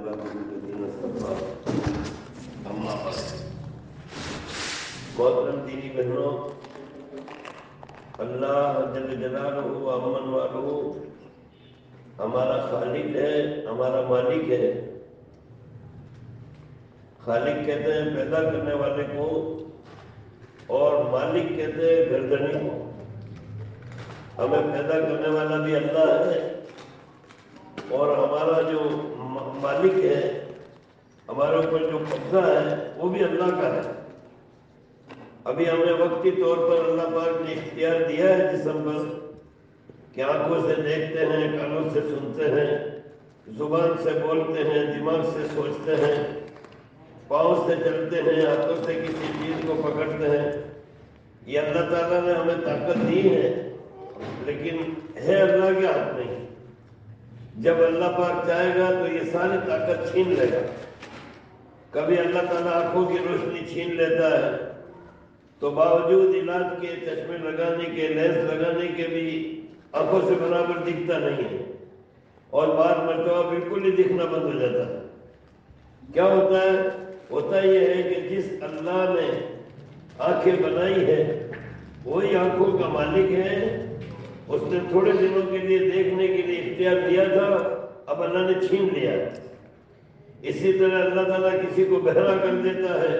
عباده الذين اصطفى اما بعد محترم دینی بہنوں، اللہ جل جلالہ و امن والہ ہمارا خالق ہے، ہمارا مالک ہے۔ خالق کہتے ہیں پیدا کرنے والے کو، اور مالک کہتے ہیں گردنی کو۔ ہمیں پیدا کرنے والا بھی اللہ ہے، اور ہمارا جو مالک ہے، ہمارے اوپر جو قبضہ ہے وہ بھی اللہ کا ہے۔ ابھی ہمیں وقتی طور پر اللہ پاک نے اختیار دیا ہے جسم پر کہ آنکھوں سے دیکھتے ہیں، کانوں سے سنتے ہیں، زبان سے بولتے ہیں، دماغ سے سوچتے ہیں، پاؤں سے چلتے ہیں، ہاتھوں سے کسی چیز کو پکڑتے ہیں۔ یہ اللہ تعالیٰ نے ہمیں طاقت دی ہے، لیکن ہے اللہ کے ہاتھ میں۔ جب اللہ پاک چاہے گا تو یہ ساری طاقت چھین لے گا۔ کبھی اللہ تعالیٰ آنکھوں کی روشنی چھین لیتا ہے تو باوجود علاج کے، چشمے لگانے کے، لینس لگانے کے بھی آنکھوں سے برابر دکھتا نہیں ہے، اور بعد مرتبہ بالکل ہی دکھنا بند ہو جاتا ہے۔ کیا ہوتا ہے؟ ہوتا یہ ہے کہ جس اللہ نے آنکھیں بنائی ہے وہی آنکھوں کا مالک ہے۔ اس نے تھوڑے دنوں کے لیے دیکھنے کے لیے اختیار دیا تھا، اب اللہ نے چھین لیا۔ اسی طرح اللہ تعالیٰ کسی کو بہرا کر دیتا ہے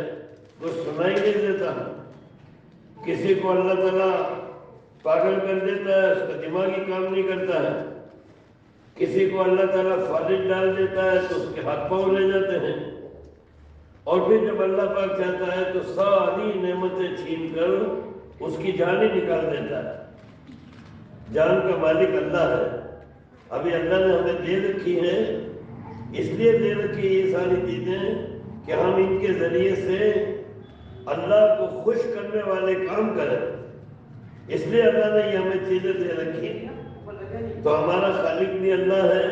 تو سنائی نہیں دیتا۔ کسی کو اللہ تعالیٰ پاگل کر دیتا ہے، اس کا دماغ ہی کام نہیں کرتا ہے۔ کسی کو اللہ تعالیٰ فالج ڈال دیتا ہے تو اس کے ہاتھ پاؤں لے جاتے ہیں، اور پھر جب اللہ پاک چاہتا ہے تو ساری نعمتیں چھین کر اس کی جان ہی نکال دیتا ہے۔ جان کا مالک اللہ ہے۔ ابھی اللہ نے ہمیں دے رکھی ہے، اس لیے دے رکھی ہے یہ ساری چیزیں کہ ہم ان کے ذریعے سے اللہ کو خوش کرنے والے کام کریں۔ اس لیے اللہ نے یہ ہمیں چیزیں دے رکھی ہیں۔ تو ہمارا خالق بھی اللہ ہے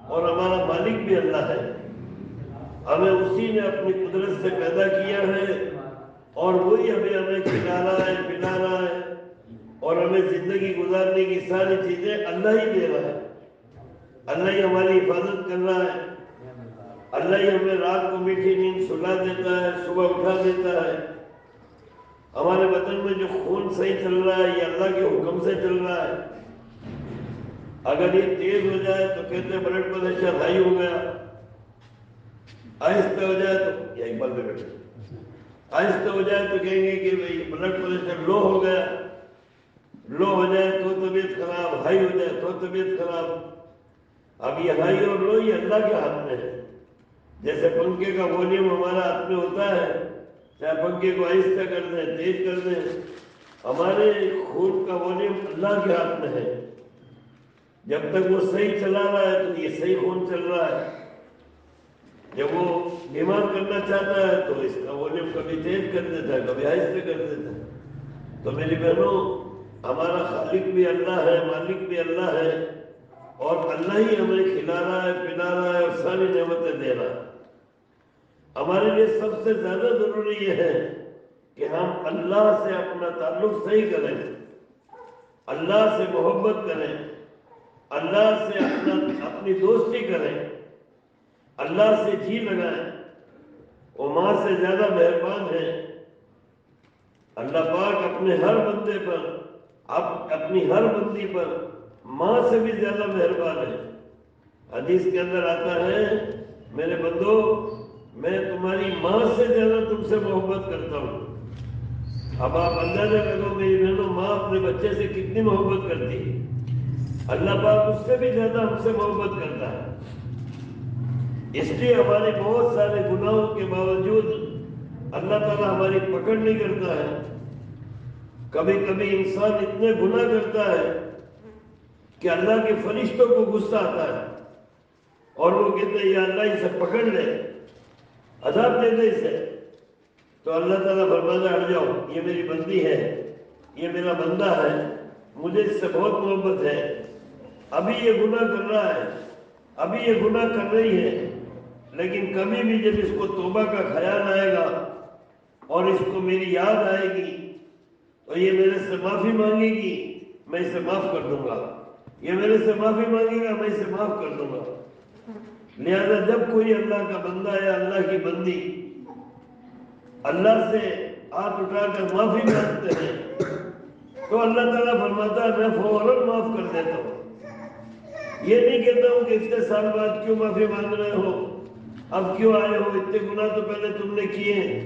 اور ہمارا مالک بھی اللہ ہے۔ ہمیں اسی نے اپنی قدرت سے پیدا کیا ہے، اور وہی ہمیں کھلا رہا ہے، پلا رہا ہے، اور ہمیں زندگی گزارنے کی ساری چیزیں اللہ ہی دے رہا ہے۔ اللہ ہی ہماری حفاظت کر رہا ہے۔ اللہ ہی ہمیں رات کو میٹھی نیند سلا دیتا ہے، صبح اٹھا دیتا ہے۔ ہمارے بدن میں جو خون صحیح چل رہا ہے یہ اللہ کے حکم سے چل رہا ہے۔ اگر یہ تیز ہو جائے تو کہتے ہیں بلڈ پریشر ہائی ہو گیا، آہستہ ہو جائے تو یا اقبال پہ بیٹھے آہستہ ہو جائے تو کہیں گے کہ بھئی بلڈ پریشر لو ہو گیا۔ لو ہو جائے تو طبیعت خراب، ہائی ہو جائے تو طبیعت خراب۔ اب یہ ہائی اور لو یہ اللہ کے ہاتھ میں ہے۔ جیسے پنکھے کا والیوم ہمارا ہاتھ میں ہوتا ہے، چاہے پنکھے کو آہستہ کر دیں، تیز کر دیں، ہمارے خون کا والیوم اللہ کے ہاتھ میں ہے۔ جب تک وہ صحیح چلا رہا ہے تو یہ صحیح خون چل رہا ہے۔ جب وہ بیمار کرنا چاہتا ہے تو اس کا والیوم کبھی تیز کر دیتا ہے، کبھی آہستہ کر دیتا ہے۔ تو میری بہنوں، ہمارا خالق بھی اللہ ہے، مالک بھی اللہ ہے، اور اللہ ہی ہمیں کھلا رہا ہے، پلا رہا ہے، اور ساری نعمتیں دے رہا ہے۔ ہمارے لیے سب سے زیادہ ضروری یہ ہے کہ ہم اللہ سے اپنا تعلق صحیح کریں، اللہ سے محبت کریں، اللہ سے اپنی دوستی کریں، اللہ سے جی لگائیں۔ وہ ماں سے زیادہ مہربان ہے۔ اللہ پاک اپنے ہر بندے پر، اپنی ہر بندی پر ماں سے بھی زیادہ مہربان ہے۔ حدیث کے اندر آتا ہے، میرے بندو میں تمہاری ماں سے زیادہ تم سے محبت کرتا ہوں۔ اب آپ اندازہ کرو میری بہنوں، ماں اپنے بچے سے کتنی محبت کرتی ہے۔ اللہ پاک اس سے بھی زیادہ ہم سے محبت کرتا ہے۔ اس لیے ہمارے بہت سارے گناہوں کے باوجود اللہ تعالیٰ ہماری پکڑ نہیں کرتا ہے۔ کبھی کبھی انسان اتنے گناہ کرتا ہے کہ اللہ کے فرشتوں کو غصہ آتا ہے، اور وہ کہتے ہیں یا اللہ اسے پکڑ لے، عذاب دے دے اسے۔ تو اللہ تعالیٰ فرماتا ہے ہٹ جاؤ، یہ میری بندی ہے، یہ میرا بندہ ہے، مجھے اس سے بہت محبت ہے۔ ابھی یہ گناہ کر رہا ہے، ابھی یہ گناہ کر رہی ہے، لیکن کبھی بھی جب اس کو توبہ کا خیال آئے گا اور اس کو میری یاد آئے گی تو یہ میرے سے معافی مانگے گی، میں اسے معاف کر دوں گا۔ یہ میرے سے معافی مانگے گا، میں اسے معاف کر دوں گا۔ لہذا جب کوئی اللہ کا بندہ یا اللہ کی بندی اللہ سے ہاتھ اٹھا کر معافی مانگتے ہیں تو اللہ تعالیٰ فرماتا ہے میں فوراً معاف کر دیتا ہوں. یہ نہیں کہتا ہوں کہ اتنے سال بعد کیوں معافی مانگ رہے ہو، اب کیوں آئے ہو، اتنے گناہ تو پہلے تم نے کیے،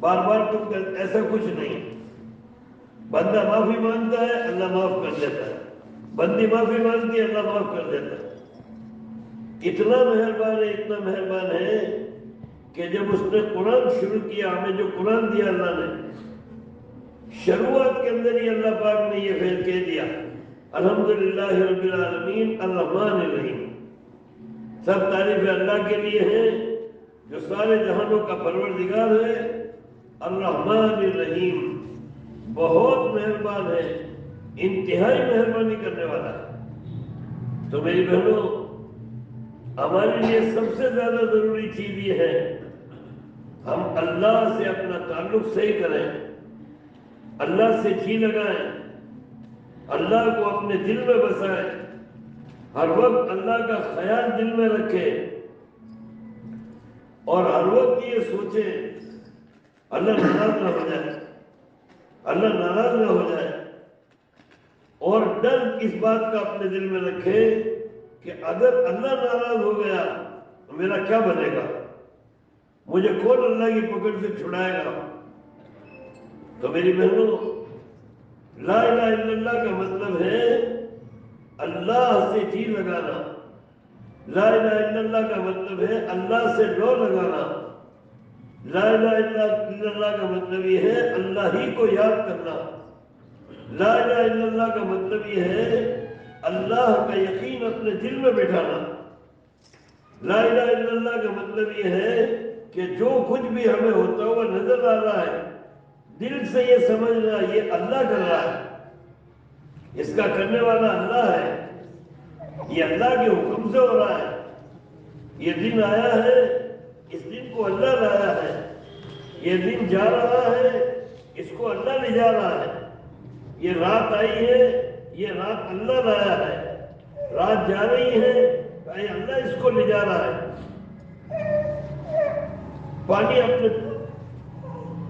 بار بار تم کر، ایسا کچھ نہیں. بندہ معافی مانگتا ہے اللہ معاف کر دیتا ہے، بندی معافی مانگتی ہے اللہ معاف کر دیتا ہے. اتنا مہربان ہے، اتنا مہربان ہے کہ جب اس نے قرآن شروع کیا، ہمیں جو قرآن دیا اللہ نے، شروعات کے اندر ہی اللہ پاک نے یہ فعل کہہ دیا الحمدللہ رب العالمین الرحمن الرحیم. سب تعریف اللہ کے لیے ہیں جو سارے جہانوں کا پروردگار ہے، الرحمن الرحیم، بہت مہربان ہے، انتہائی مہربانی کرنے والا ہے. تو میری بہنوں، ہمارے لیے سب سے زیادہ ضروری چیز یہ ہے ہم اللہ سے اپنا تعلق صحیح کریں، اللہ سے جی لگائیں، اللہ کو اپنے دل میں بسائیں، ہر وقت اللہ کا خیال دل میں رکھیں اور ہر وقت یہ سوچیں اللہ ناراض نہ ہو جائے، اللہ ناراض نہ ہو جائے. اور ڈر اس بات کا اپنے دل میں رکھے کہ اگر اللہ ناراض ہو گیا تو میرا کیا بنے گا، مجھے کون اللہ کی پکڑ سے چھڑائے گا. تو میری بہنوں، لا الہ الا اللہ کا مطلب ہے اللہ سے جی لگانا. لا الہ الا اللہ کا مطلب ہے اللہ سے ڈور لگانا. لا الہ الا اللہ کا مطلب یہ ہے اللہ ہی کو یاد کرنا. لا الہ الا اللہ کا مطلب یہ ہے اللہ کا یقین اپنے دل میں بٹھانا. لا الہ الا اللہ کا مطلب یہ ہے کہ جو کچھ بھی ہمیں ہوتا ہوا نظر آ رہا ہے، دل سے یہ سمجھنا یہ اللہ کر رہا ہے، اس کا کرنے والا اللہ ہے، یہ اللہ کے حکم سے ہو رہا ہے. یہ دن آیا ہے، اس دن کو اللہ لایا ہے. یہ دن جا رہا ہے، اس کو اللہ لے جا رہا ہے. یہ رات آئی ہے، یہ رات اللہ لایا ہے. رات جا رہی ہے، اے اللہ اس کو لے جا رہا ہے. پانی اپنے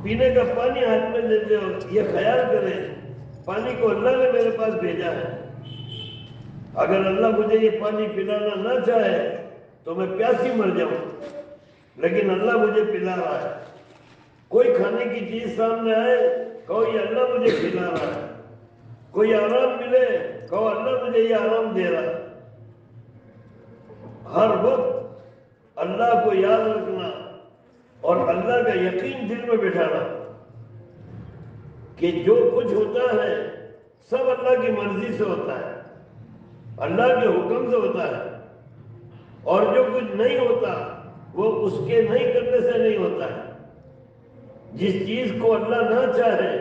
پینے کا پانی ہاتھ میں لیتے ہو، یہ خیال کریں پانی کو اللہ نے میرے پاس بھیجا ہے. اگر اللہ مجھے یہ پانی پلانا نہ چاہے تو میں پیاسی مر جاؤں، لیکن اللہ مجھے پلا رہا ہے. کوئی کھانے کی چیز سامنے آئے کہو یہ اللہ مجھے کھلا رہا ہے. کوئی آرام ملے کہو اللہ مجھے یہ آرام دے رہا ہے. ہر وقت اللہ کو یاد رکھنا اور اللہ کا یقین دل میں بٹھانا کہ جو کچھ ہوتا ہے سب اللہ کی مرضی سے ہوتا ہے، اللہ کے حکم سے ہوتا ہے. اور جو کچھ نہیں ہوتا وہ اس کے نہیں کرنے سے نہیں ہوتا ہے. جس چیز کو اللہ نہ چاہے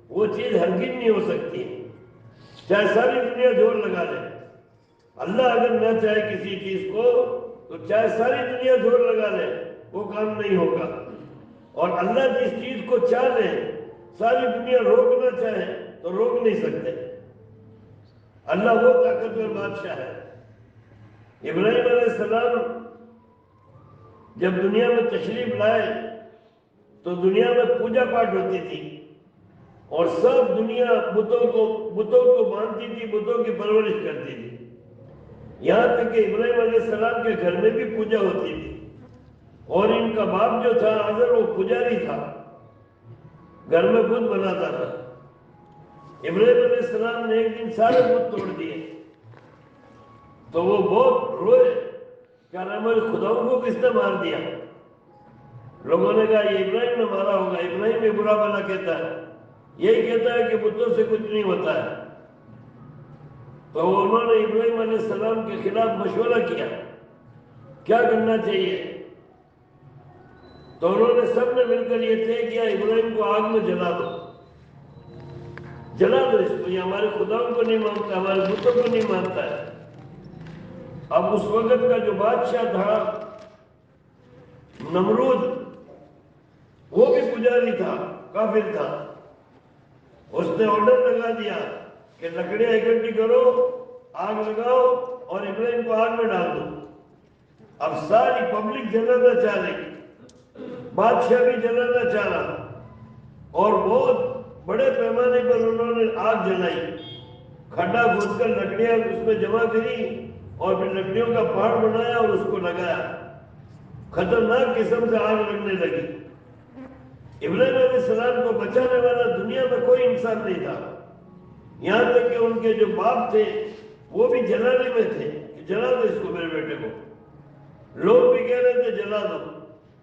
وہ چیز ہرگز نہیں ہو سکتی، چاہے ساری دنیا زور لگا لے. اللہ اگر نہ چاہے کسی چیز کو تو چاہے ساری دنیا زور لگا لے وہ کام نہیں ہوگا. اور اللہ جس چیز کو چاہ لے، ساری دنیا روکنا چاہے تو روک نہیں سکتے. اللہ وہ طاقتور بادشاہ ہے. ابراہیم علیہ السلام جب دنیا میں تشریف لائے تو دنیا میں پوجا پاٹ ہوتی تھی اور سب دنیا بتوں کو مانتی تھی، بتوں کی پرورش کرتی تھی. یہاں تک کہ ابراہیم علیہ السلام کے گھر میں بھی پوجا ہوتی تھی. اور ان کا باپ جو تھا آزر، وہ پجاری تھا، گھر میں بت بناتا تھا. ابراہیم علیہ السلام نے ایک دن سارے بت توڑ دیے تو وہ بہت روئے کہ ہمارے خداؤں کو کس نے مار دیا. لوگوں نے کہا یہ ابراہیم نے مارا ہوگا. ابراہیم بھی برا بھلا کہتا ہے، یہی کہتا ہے کہ بتوں سے کچھ نہیں ہوتا ہے. تو انہوں نے ابراہیم علیہ السلام کے خلاف مشورہ کیا کیا کرنا چاہیے. تو انہوں نے سب نے مل کر یہ طے کیا ابراہیم کو آگ میں جلا دو، جلا دو اس کو، یہ ہمارے خداؤں کو نہیں مانتا، ہمارے بتوں کو نہیں مانتا ہے. اب اس وقت کا جو بادشاہ تھا نمرود، وہ بھی پجاری تھا، کافر تھا. اس نے آرڈر لگا دیا کہ لکڑیاں اکٹھی کرو، آگ لگاؤ اور ابراہیم کو آگ میں ڈال دو. اب ساری پبلک جلانا چاہ رہی، بادشاہ بھی جلانا چاہ رہا، اور بہت بڑے پیمانے پر انہوں نے آگ جلائی، کھڈا کھود کر لکڑیاں اس میں جمع کری اور پھر لکڑیوں کا پہاڑ بنایا اور اس کو لگایا، خطرناک قسم سے آگ لگنے لگی۔ ابراہیم علیہ السلام کو بچانے والا دنیا میں کوئی انسان نہیں تھا، یہاں تک کہ ان کے جو باپ تھے وہ بھی جلانے میں تھے کہ جلا دو اس کو، میرے بیٹے کو۔ لوگ بھی کہہ رہے تھے جلا دو،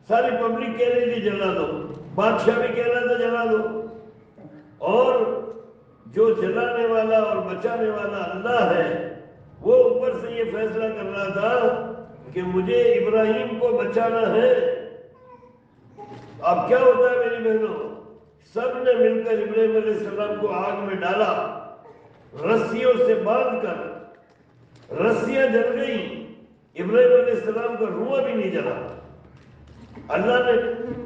ساری پبلک کہہ رہی تھی جلا دو، بادشاہ بھی کہہ رہا تھا جلا دو، اور جو جلانے والا اور بچانے والا اللہ ہے وہ اوپر سے یہ فیصلہ کر رہا تھا کہ مجھے ابراہیم کو بچانا ہے۔ اب کیا ہوتا ہے میری بہنوں، سب نے مل کر ابراہیم علیہ السلام کو آگ میں ڈالا، رسیوں سے باندھ کر، رسیاں جل گئیں، ابراہیم علیہ السلام کا روح بھی نہیں جلا۔ اللہ نے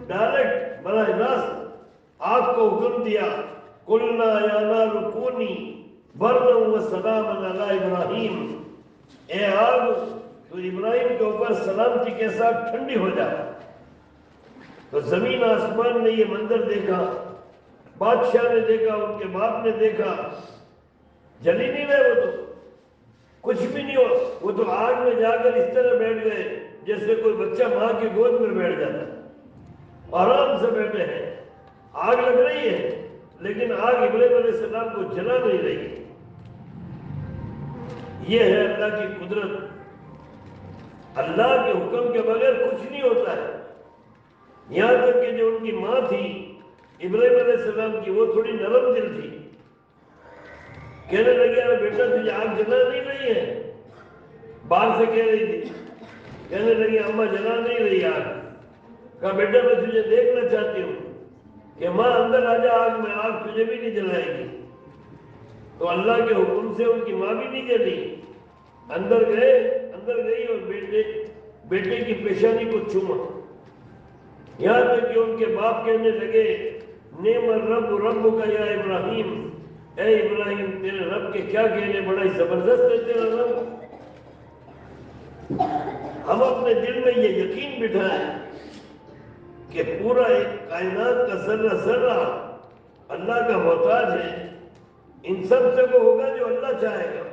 ڈائریکٹ براہ راست آگ کو حکم دیا، قلنا یا نار کونی بردا وسلاما علی ابراہیم، اے آگ تو ابراہیم کے اوپر سلامتی کے ساتھ ٹھنڈی ہو جا۔ تو زمین آسمان نے یہ منظر دیکھا، بادشاہ نے دیکھا، ان کے باپ نے دیکھا، جل ہی نہیں رہے، وہ تو کچھ بھی نہیں ہو، وہ تو آگ میں جا کر اس طرح بیٹھ گئے جیسے کوئی بچہ ماں کی گود میں بیٹھ جاتا، آرام سے بیٹھے ہیں، آگ لگ رہی ہے لیکن آگ ابراہیم علیہ السلام کو جلا نہیں رہی۔ یہ ہے اللہ کی قدرت، اللہ کے حکم کے بغیر کچھ نہیں ہوتا ہے۔ یہاں تک کہ جو ان کی ماں تھی ابراہیم علیہ السلام کی، وہ تھوڑی نرم دل تھی، کہنے لگی ارے بیٹا تجھے آگ جلا نہیں رہی ہے، باہر سے کہہ رہی تھی، کہنے لگی اماں جلا نہیں رہی آگ۔ کہا بیٹا میں تجھے دیکھنا چاہتی ہوں کہ ماں اندر آ جا آگ میں، آگ تجھے بھی نہیں جلائے گی۔ تو اللہ کے حکم سے ان کی ماں بھی نہیں جلی، اندر گئی اور بیٹے کی پیشانی کو چوما، یہاں تک کہ ان کے باپ کہنے لگے نعم الرب ربک یا ابراہیم، اے ابراہیم تیرے رب کے کیا کہنے، بڑا ہی زبردست ہے تیرا رب۔ ہم اپنے دل میں یہ یقین بٹھائیں کہ پورا ایک کائنات کا ذرہ ذرہ اللہ کا محتاج ہے، ان سب سے وہ ہوگا جو اللہ چاہے گا،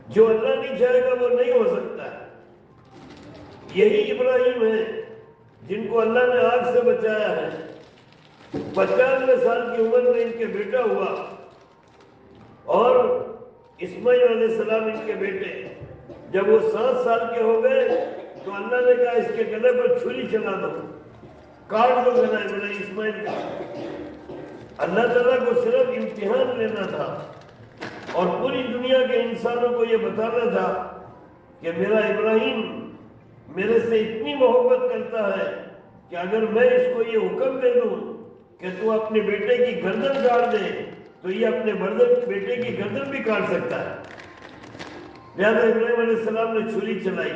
جو اللہ نہیں چاہے گا وہ نہیں ہو سکتا ہے۔ یہی ابراہیم ہے جن کو اللہ نے آگ سے بچایا ہے، 95 سال کی عمر میں ان کے بیٹا ہوا، اور اسماعیل علیہ السلام ان کے بیٹے، جب وہ 7 سال کے ہو گئے تو اللہ نے کہا اس کے گلے پر چھری چلا دو، کاٹ دو گلا اسماعیل کا۔ اللہ تعالیٰ کو صرف امتحان لینا تھا اور پوری دنیا کے انسانوں کو یہ بتانا تھا کہ میرا ابراہیم میرے سے اتنی محبت کرتا ہے کہ اگر میں اس کو یہ حکم دے دوں کہ تو اپنے بیٹے کی گردن کاٹ دے تو یہ اپنے بیٹے کی گردن بھی کاٹ سکتا ہے۔ لہٰذا ابراہیم علیہ السلام نے چھری چلائی،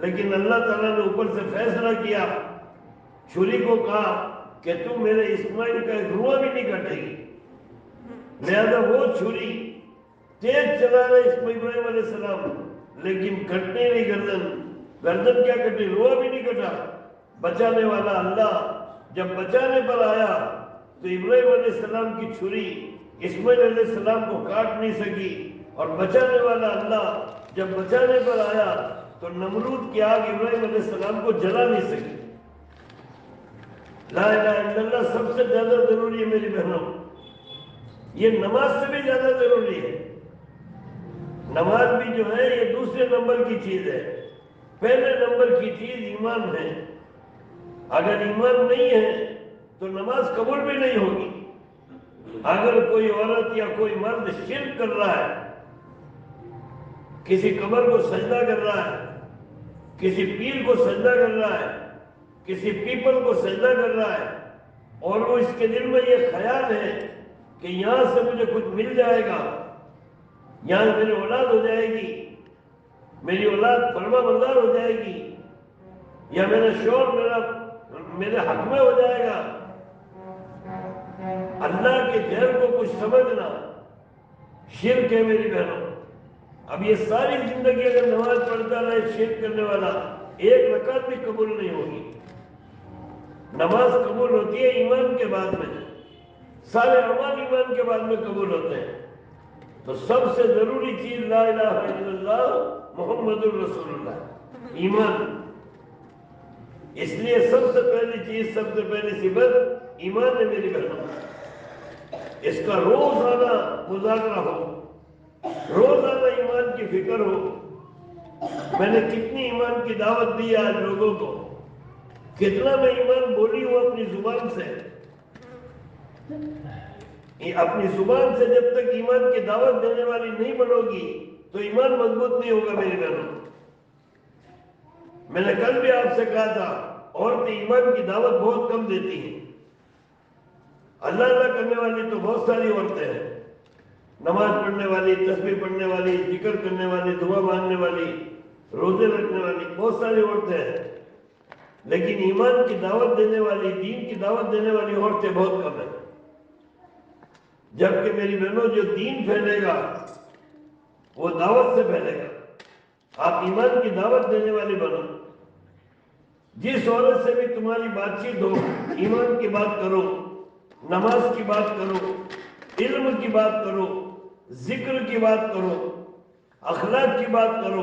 لیکن اللہ تعالیٰ نے اوپر سے فیصلہ کیا، چھری کو کہا کہ تم میرے اسماعیل کا ایک روح بھی نہیں کٹے گی۔ لہذا وہ چھری تیز چلا رہے ابراہیم علیہ السلام، لیکن کٹنے نہیں گردن کیا کٹی، روح بھی نہیں کٹا۔ بچانے والا اللہ جب بچانے پر آیا تو ابراہیم علیہ السلام کی چھری اسماعیل علیہ السلام کو کاٹ نہیں سکی، اور بچانے والا اللہ جب بچانے پر آیا تو نمرود کی آگ ابراہیم علیہ السلام کو جلا نہیں سکی۔ لا الہ الا اللہ سب سے زیادہ ضروری ہے میری بہنوں، یہ نماز سے بھی زیادہ ضروری ہے۔ نماز بھی جو ہے یہ دوسرے نمبر کی چیز ہے، پہلے نمبر کی چیز ایمان ہے۔ اگر ایمان نہیں ہے تو نماز قبول بھی نہیں ہوگی۔ اگر کوئی عورت یا کوئی مرد شرک کر رہا ہے، کسی قبر کو سجدہ کر رہا ہے، کسی پیر کو سجدہ کر رہا ہے، کسی پیپل کو سجدہ کر رہا ہے، اور وہ اس کے دل میں یہ خیال ہے کہ یہاں سے مجھے کچھ مل جائے گا، یہاں میری اولاد ہو جائے گی، میری اولاد فرما بردار ہو جائے گی، یا میرا شوہر میرے حق میں ہو جائے گا، اللہ کے غیر کو کچھ سمجھنا شرک ہے میری بہنوں۔ اب یہ ساری زندگی اگر نماز پڑھتا رہے شرک کرنے والا، ایک رکعت بھی قبول نہیں ہوگی۔ نماز قبول ہوتی ہے ایمان کے بعد میں، سارے اعمال ایمان کے بعد میں قبول ہوتے ہیں۔ تو سب سے ضروری چیز لا الہ الا اللہ محمد الرسول اللہ، ایمان۔ اس لیے سب سے پہلی چیز، سب سے پہلی صفت ایمان ہے میری بہنوں۔ اس کا روزانہ مذاکرہ ہو، روزانہ ایمان کی فکر ہو۔ میں نے کتنی ایمان کی دعوت دی آج لوگوں کو، کتنا میں ایمان بولی ہوں اپنی زبان سے۔ اپنی زبان سے جب تک ایمان کی دعوت دینے والی نہیں بنو گی تو ایمان مضبوط نہیں ہوگا میری بہنوں۔ میں نے کل بھی آپ سے کہا تھا، عورتیں ایمان کی دعوت بہت کم دیتی ہیں۔ اللہ اللہ کرنے والی تو بہت ساری عورتیں ہیں، نماز پڑھنے والی، تسبیح پڑھنے والی، ذکر کرنے والی، دعا مانگنے والی، روزے رکھنے والی، بہت ساری عورتیں ہیں، لیکن ایمان کی دعوت دینے والی، دین کی دعوت دینے والی عورتیں بہت کم ہیں۔ جبکہ میری بہنوں جو دین پھیلے گا وہ دعوت سے پھیلے گا۔ آپ ایمان کی دعوت دینے والی بنو۔ جس عورت سے بھی تمہاری بات چیت ہو، ایمان کی بات کرو، نماز کی بات کرو، علم کی بات کرو، ذکر کی بات کرو، اخلاق کی بات کرو،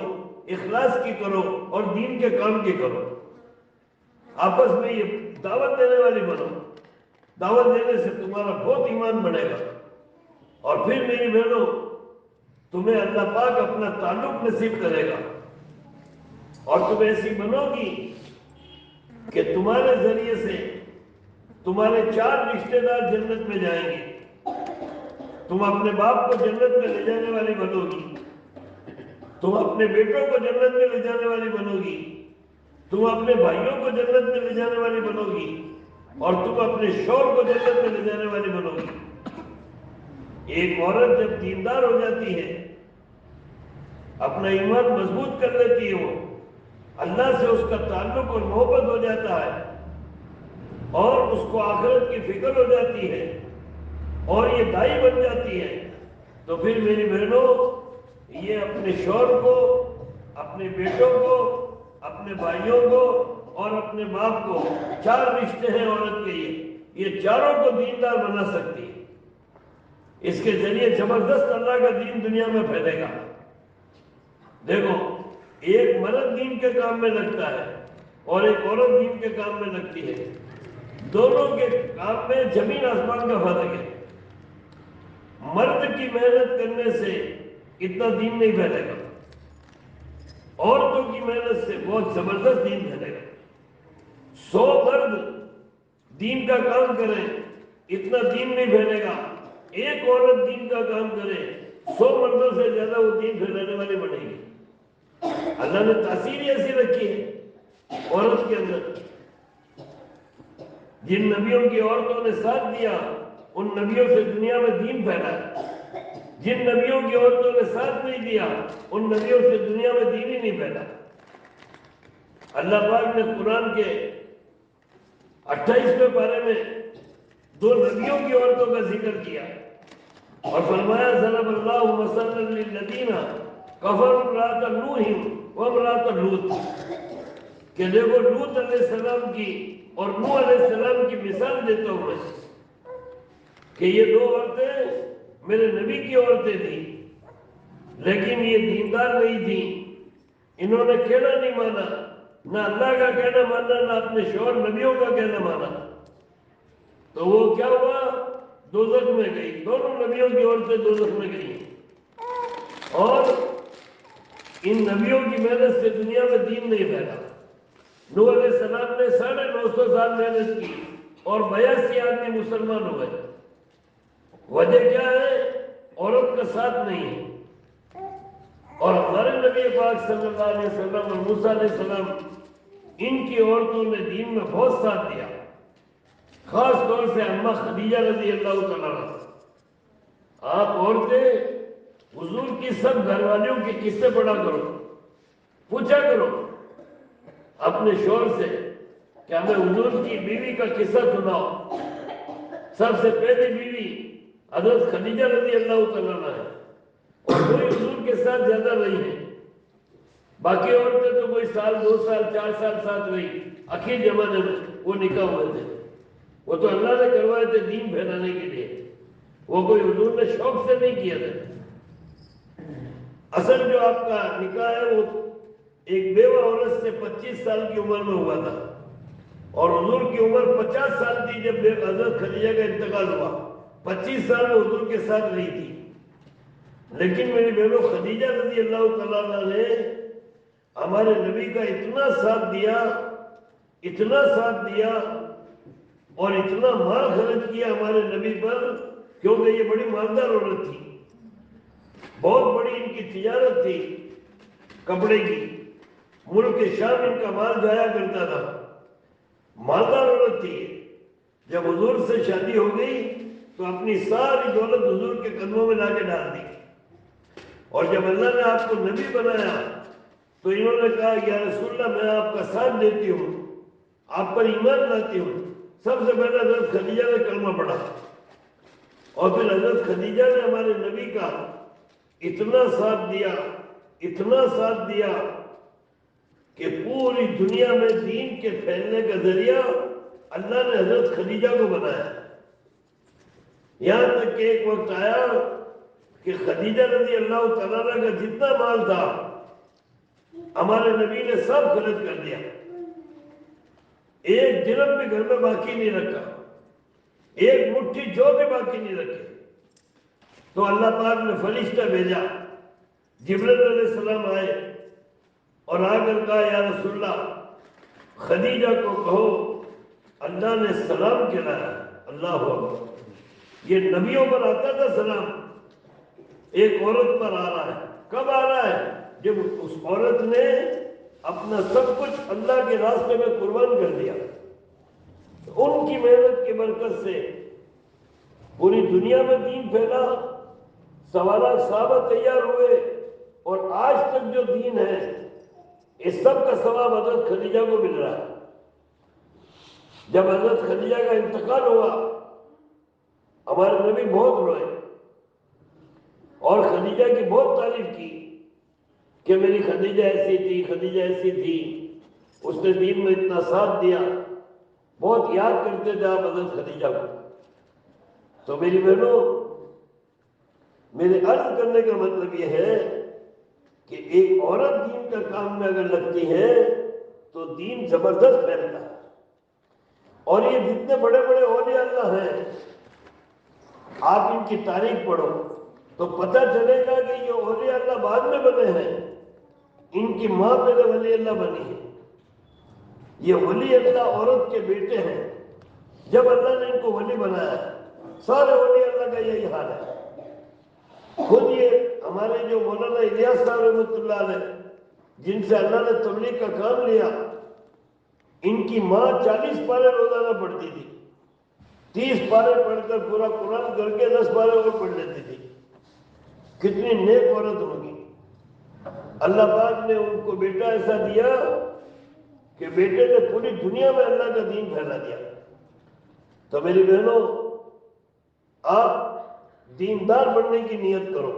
اخلاص کی کرو اور دین کے کام کی کرو۔ آپس میں یہ دعوت دینے والی بنو۔ دعوت دینے سے تمہارا بہت ایمان بڑھے گا، اور پھر میری بہنوں تمہیں اللہ پاک اپنا تعلق نصیب کرے گا، اور تم ایسی بنو گی کہ تمہارے ذریعے سے تمہارے 4 رشتہ دار جنت میں جائیں گے۔ تم اپنے باپ کو جنت میں لے جانے والی بنو گی، تم اپنے بیٹوں کو جنت میں لے جانے والی بنو گی، تم اپنے بھائیوں کو جنت میں لے جانے والی بنو گی، اور تم اپنے شوہر کو جنت میں لے جانے والی بنو گی۔ ایک عورت جب دیندار ہو جاتی ہے، اپنا ایمان مضبوط کر لیتی ہے، وہ اللہ سے اس کا تعلق اور محبت ہو جاتا ہے، اور اس کو آخرت کی فکر ہو جاتی ہے، اور یہ دائی بن جاتی ہے، تو پھر میری بہنوں یہ اپنے شوہر کو، اپنے بیٹوں کو، اپنے بھائیوں کو اور اپنے باپ کو، 4 رشتے ہیں عورت کے، یہ چاروں کو دیندار بنا سکتی ہے۔ اس کے ذریعے زبردست اللہ کا دین دنیا میں پھیلے گا۔ دیکھو، ایک مرد دین کے کام میں لگتا ہے اور ایک عورت دین کے کام میں لگتی ہے، دونوں کے کام میں زمین آسمان کا فرق ہے۔ مرد کی محنت کرنے سے اتنا دین نہیں پھیلے گا، عورتوں کی محنت سے بہت زبردست دین پھیلے گا۔ 100 مرد دین کا کام کریں اتنا دین نہیں پھیلے گا، ایک عورت دین کا کام کرے 100 مردوں سے زیادہ وہ دین پھیلانے والی بنے گی۔ اللہ نے تاثیر ایسی رکھی ہے عورت کے اندر۔ جن نبیوں کی عورتوں نے ساتھ دیا ان نبیوں سے دنیا میں دین پھیلا، جن نبیوں کی عورتوں نے ساتھ نہیں دیا ان نبیوں سے دنیا میں دین ہی نہیں پھیلا۔ اللہ پاک نے قرآن کے 28ویں پارے میں 2 نبیوں کی عورتوں کا ذکر کیا اور فرمایا ضرب اللہ مثلا للذین کفروا امرأۃ نوح وامرأۃ لوط، کہ دیکھو لوط علیہ السلام کی اور نوح علیہ السلام کی مثال دیتا ہوں میں کہ یہ 2 عورتیں میرے نبی کی عورتیں تھیں، لیکن یہ دیندار نہیں تھیں، انہوں نے کہنا نہیں مانا، نہ اللہ کا کہنا مانا، نہ اپنے شوہر نبیوں کا کہنا مانا، تو وہ کیا ہوا، دوزخ میں گئی۔ دونوں نبیوں کی عورتیں دوزخ میں گئی، اور ان نبیوں کی محنت سے دنیا میں دین نہیں پھیلا۔ نوح علیہ السلام نے 950 سال محنت کی اور 82 آدمی مسلمان ہوئے۔ وجہ کیا ہے؟ عورت کا ساتھ نہیں ہے۔ اور ہمارے نبی پاک صلی اللہ علیہ وسلم اور موسیٰ علیہ السلام، ان کی عورتوں نے دین میں بہت ساتھ دیا، خاص طور سے اماں خدیجہ رضی اللہ تعالیٰ عنہ۔ آپ عورتیں حضور کی سب گھر والیوں کے قصے پڑھا کرو، پوچھا کرو اپنے شوہر سے کہ ہمیں حضور کی بیوی کا قصہ سناؤ۔ سب سے پہلی بیوی حضرت خدیجہ رضی اللہ تعالیٰ عنہ ہے، اور وہی حضور کے ساتھ زیادہ رہی ہیں. باقی عورتیں تو کوئی سال 2 سال 4 سال ساتھ رہی. آخر زمانے میں وہ نکاح ہوئے تھے. وہ تو اللہ نے کروائے تھے دین پھیلانے کے لیے. وہ کوئی حضور نے شوق سے نہیں کیا تھا. اصل جو آپ کا نکاح ہے وہ ایک بیوہ عورت سے 25 سال کی عمر میں ہوا تھا. اور حضور کی عمر 50 سال تھی جب حضرت خدیجہ کا انتقال ہوا. 25 سال میں حضور کے ساتھ رہی تھی. لیکن میری بہنوں خدیجہ رضی اللہ تعالیٰ عنہ نے ہمارے نبی کا اتنا ساتھ دیا، اتنا ساتھ دیا اور اتنا مال خرچ کیا ہمارے نبی پر، کیونکہ یہ بڑی مالدار عورت تھی. بہت بڑی ان کی تجارت تھی کپڑے کی. ملک شام ان کا مال جایا کرتا تھا. مالدار عورت تھی. جب حضور سے شادی ہو گئی تو اپنی ساری دولت حضور کے قدموں میں لا کے ڈال دی. اور جب اللہ نے آپ کو نبی بنایا تو انہوں نے کہا یا رسول اللہ میں آپ کا ساتھ دیتی ہوں، آپ پر ایمان لاتی ہوں. سب سے پہلے حضرت خدیجہ نے کلمہ پڑھا اور پھر حضرت خدیجہ نے ہمارے نبی کا اتنا ساتھ دیا، اتنا ساتھ دیا کہ پوری دنیا میں دین کے پھیلنے کا ذریعہ اللہ نے حضرت خدیجہ کو بنایا. یہاں تک کہ ایک وقت آیا کہ خدیجہ رضی اللہ تعالیٰ کا جتنا مال تھا ہمارے نبی نے سب خرچ کر دیا. ایک درہم بھی گھر میں باقی نہیں رکھا، ایک مٹھی جو بھی باقی نہیں رکھے. تو اللہ پاک نے فرشتہ بھیجا. جبرائیل علیہ السلام آئے اور آ کر کہا یا رسول اللہ خدیجہ کو کہو اللہ نے سلام کہلایا. اللہ اکبر. یہ نبیوں پر آتا تھا سلام، ایک عورت پر آ رہا ہے. کب آ رہا ہے؟ جب اس عورت نے اپنا سب کچھ اللہ کے راستے میں قربان کر دیا. ان کی محنت کی برکت سے پوری دنیا میں دین پھیلا. سوالات صحابہ تیار ہوئے اور آج تک جو دین ہے اس سب کا ثواب حضرت خدیجہ کو مل رہا ہے. جب حضرت خدیجہ کا انتقال ہوا ہمارے نبی بہت روئے اور خدیجہ کی بہت تعریف کی کہ میری خدیجہ ایسی تھی، خدیجہ ایسی تھی، اس نے دین میں اتنا ساتھ دیا. بہت یاد کرتے تھے آپ حضرت خدیجہ کو. تو میری بہنوں، میرے عرض کرنے کا مطلب یہ ہے کہ ایک عورت دین کا کام میں اگر لگتی ہے تو دین زبردست پھیلتا ہے. اور یہ جتنے بڑے بڑے اولیاء اللہ ہیں آپ ان کی تاریخ پڑھو تو پتہ چلے گا کہ یہ اولیاء اللہ بعد میں بنے ہیں. ان کی ماں پہلے ولی اللہ بنی ہے. یہ ولی اللہ عورت کے بیٹے ہیں. جب اللہ نے ان کو ولی بنایا، سارے ولی اللہ کا یہی حال ہے. خود یہ ہمارے جو مولانا الیاس صاحب رحمۃ اللہ علیہ جن سے اللہ نے تبلیغ کا کام لیا، ان کی ماں 40 پارے روزانہ پڑھتی تھی. 30 پارے پڑھ کر پورا قرآن کر کے 10 پارے اور پڑھ لیتی تھی. کتنی نیک عورت ہوگی. اللہ پاک نے ان کو بیٹا ایسا دیا کہ بیٹے نے پوری دنیا میں اللہ کا دین پھیلا دیا. تو میری بہنوں، آپ دیندار بننے کی نیت کرو،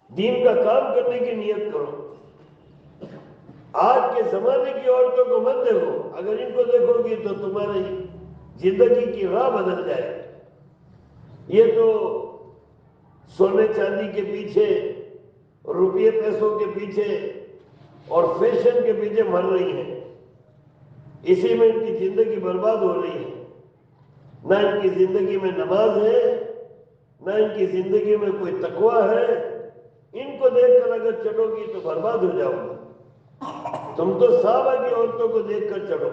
دین کا کام کرنے کی نیت کرو. آج کے زمانے کی عورتوں کو مت دیکھو. اگر ان کو دیکھو گی تو تمہاری زندگی کی راہ بدل جائے. یہ تو سونے چاندی کے پیچھے، روپیے پیسوں کے پیچھے اور فیشن کے پیچھے مر رہی ہیں. اسی میں ان کی زندگی برباد ہو رہی ہے. نہ ان کی زندگی میں نماز ہے، نہ ان کی زندگی میں کوئی تقویٰ ہے. ان کو دیکھ کر اگر چلو گی تو برباد ہو جاؤ گی. تم تو صحابہ کی عورتوں کو دیکھ کر چلو،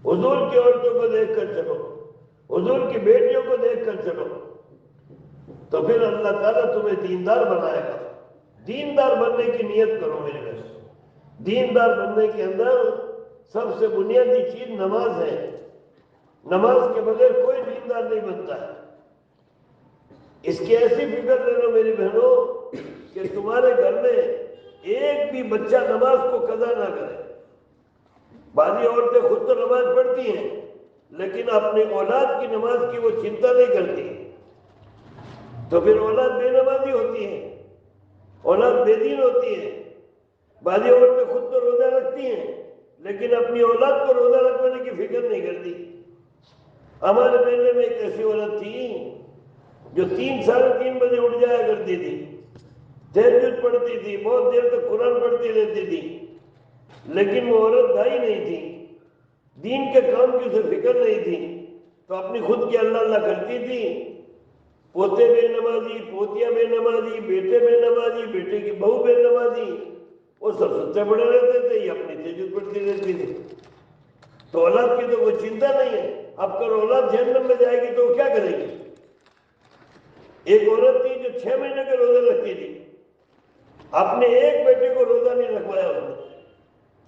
حضور کی عورتوں کو دیکھ کر چلو، حضور کی بیٹیوں کو دیکھ کر چلو، تو پھر اللہ تعالیٰ تمہیں دیندار بنائے گا. دیندار بننے کی نیت کرو میرے بھائی. دیندار بننے کے اندر سب سے بنیادی چیز نماز ہے. نماز کے بغیر کوئی دیندار نہیں بنتا ہے. اس کی ایسی فکر لے لو میری بہنوں کہ تمہارے گھر میں ایک بھی بچہ نماز کو قضا نہ کرے. بعضی عورتیں خود تو نماز پڑھتی ہیں لیکن اپنے اولاد کی نماز کی وہ چنتا نہیں کرتی، تو پھر اولاد بے نمازی ہوتی ہے. اولاد بے دین ہوتی ہے. بعض عورتیں خود تو روزہ رکھتی ہیں لیکن اپنی اولاد کو روزہ رکھوانے کی فکر نہیں کرتی. ہمارے محلے میں ایک ایسی عورت تھی جو 3 ساڑھے 3 بجے اٹھ جایا کرتی تھی، تہجد پڑھتی تھی، بہت دیر تک قرآن پڑھتی رہتی تھی، لیکن وہ عورت دائی نہیں تھی، دین کے کام کی اسے فکر نہیں تھی، تو اپنی خود کی اللہ اللہ کرتی تھی. پوتے بے نمازی، پوتیاں بے نمازی، بیٹے بے نمازی، بیٹے کی بہو بے نمازی، وہ سب سچے پڑے رہتے تھے، یہ اپنی تہجد پڑھتی رہتی تھی. تو اولاد کی تو کوئی چنتا نہیں ہے. اب کر اولاد جہنم میں جائے گی تو وہ کیا کرے گی؟ ایک عورت تھی جو 6 مہینے کے روزے رکھتی تھی، اپنے ایک بیٹے کو روزہ نہیں رکھوایا اس نے.